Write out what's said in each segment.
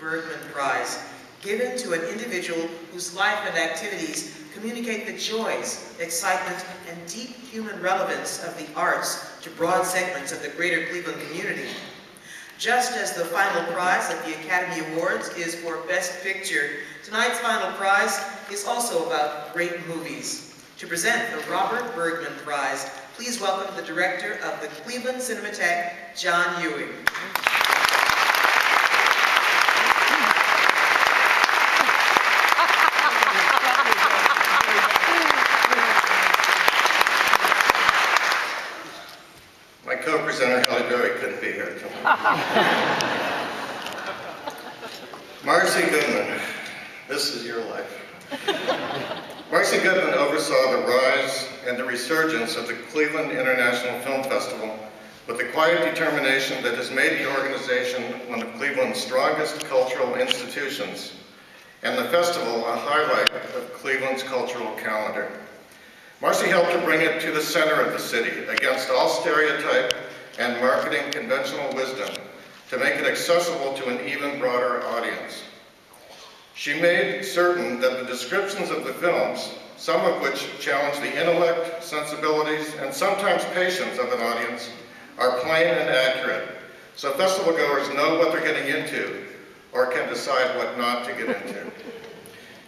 Bergman Prize, given to an individual whose life and activities communicate the joys, excitement, and deep human relevance of the arts to broad segments of the greater Cleveland community. Just as the final prize at the Academy Awards is for Best Picture, tonight's final prize is also about great movies. To present the Robert Bergman Prize, please welcome the director of the Cleveland Cinematheque, John Ewing. My co-presenter, Halle Berry, couldn't be here tonight. Marcy Goodman, this is your life. Marcy Goodman oversaw the rise and the resurgence of the Cleveland International Film Festival with the quiet determination that has made the organization one of Cleveland's strongest cultural institutions, and the festival a highlight of Cleveland's cultural calendar. Marcy helped to bring it to the center of the city against all stereotype and marketing conventional wisdom to make it accessible to an even broader audience. She made certain that the descriptions of the films, some of which challenge the intellect, sensibilities, and sometimes patience of an audience, are plain and accurate, so festival goers know what they're getting into or can decide what not to get into.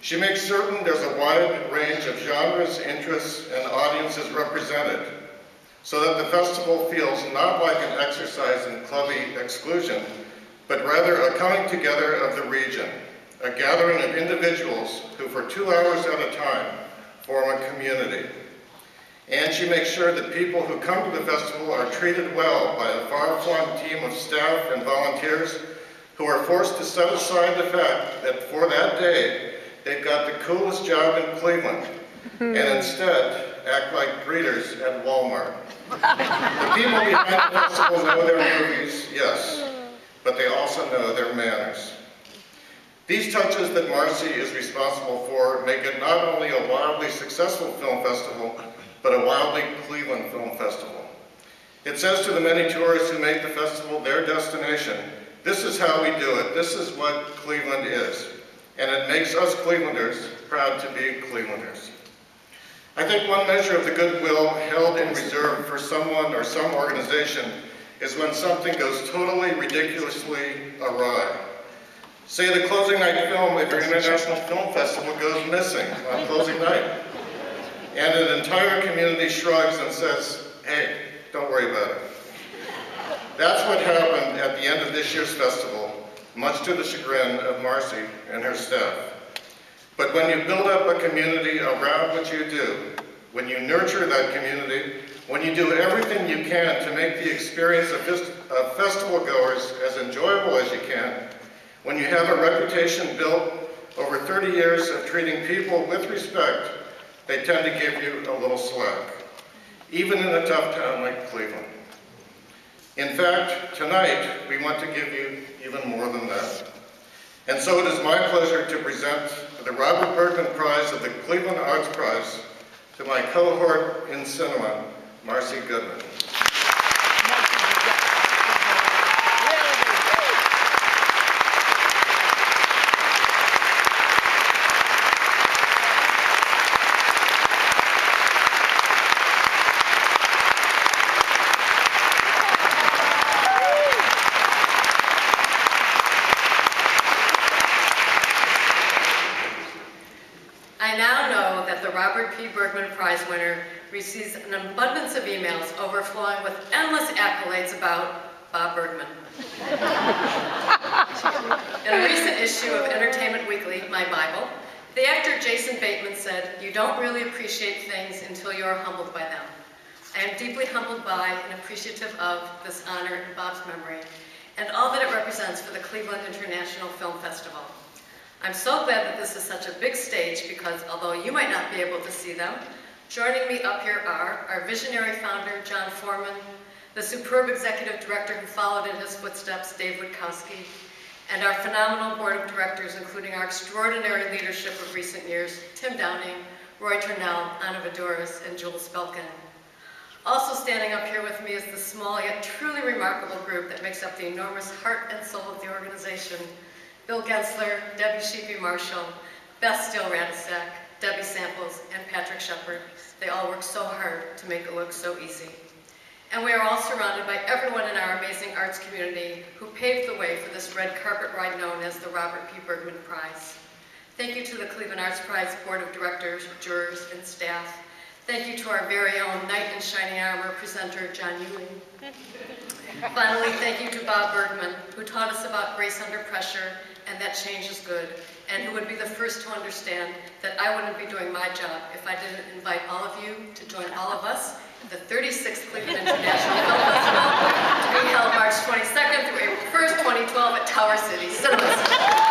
She makes certain there's a wide range of genres, interests, and audiences represented, so that the festival feels not like an exercise in clubby exclusion, but rather a coming together of the region, a gathering of individuals who for 2 hours at a time form a community. And she makes sure that people who come to the festival are treated well by a far-flung team of staff and volunteers who are forced to set aside the fact that for that day, they've got the coolest job in Cleveland, and instead act like greeters at Walmart. The people behind the festival know their movies, yes, but they also know their manners. These touches that Marcy is responsible for make it not only a wildly successful film festival, but a wildly Cleveland film festival. It says to the many tourists who make the festival their destination, this is how we do it, this is what Cleveland is. And it makes us Clevelanders proud to be Clevelanders. I think one measure of the goodwill held in reserve for someone or some organization is when something goes totally ridiculously awry. Say the closing night film at your International Film Festival goes missing on closing night, and an entire community shrugs and says, hey, don't worry about it. That's what happened at the end of this year's festival, much to the chagrin of Marcy and her staff. But when you build up a community around what you do, when you nurture that community, when you do everything you can to make the experience of festival goers as enjoyable as you can, when you have a reputation built over 30 years of treating people with respect, they tend to give you a little slack, even in a tough town like Cleveland. In fact, tonight, we want to give you even more than that. And so it is my pleasure to present the Robert Bergman Prize of the Cleveland Arts Prize to my cohort in cinema, Marcy Goodman. I now know that the Robert P. Bergman Prize winner receives an abundance of emails overflowing with endless accolades about Bob Bergman. In a recent issue of Entertainment Weekly, my Bible, the actor Jason Bateman said, "You don't really appreciate things until you are humbled by them." I am deeply humbled by and appreciative of this honor in Bob's memory and all that it represents for the Cleveland International Film Festival. I'm so glad that this is such a big stage because although you might not be able to see them, joining me up here are our visionary founder, John Foreman, the superb executive director who followed in his footsteps, Dave Witkowski, and our phenomenal board of directors, including our extraordinary leadership of recent years, Tim Downing, Roy Turnell, Anna Vaduris, and Joel Spelkin. Also standing up here with me is the small yet truly remarkable group that makes up the enormous heart and soul of the organization. Bill Gensler, Debbie Sheepy Marshall, Beth Steele-Radisak, Debbie Samples, and Patrick Shepard. They all work so hard to make it look so easy. And we are all surrounded by everyone in our amazing arts community who paved the way for this red carpet ride known as the Robert P. Bergman Prize. Thank you to the Cleveland Arts Prize Board of Directors, jurors, and staff. Thank you to our very own knight in shining armor presenter, John Ewing. Finally, thank you to Bob Bergman, who taught us about grace under pressure and that change is good, and who would be the first to understand that I wouldn't be doing my job if I didn't invite all of you to join all of us at the 36th Cleveland International Film Festival to be held March 22nd through April 1st, 2012 at Tower City Cinemas.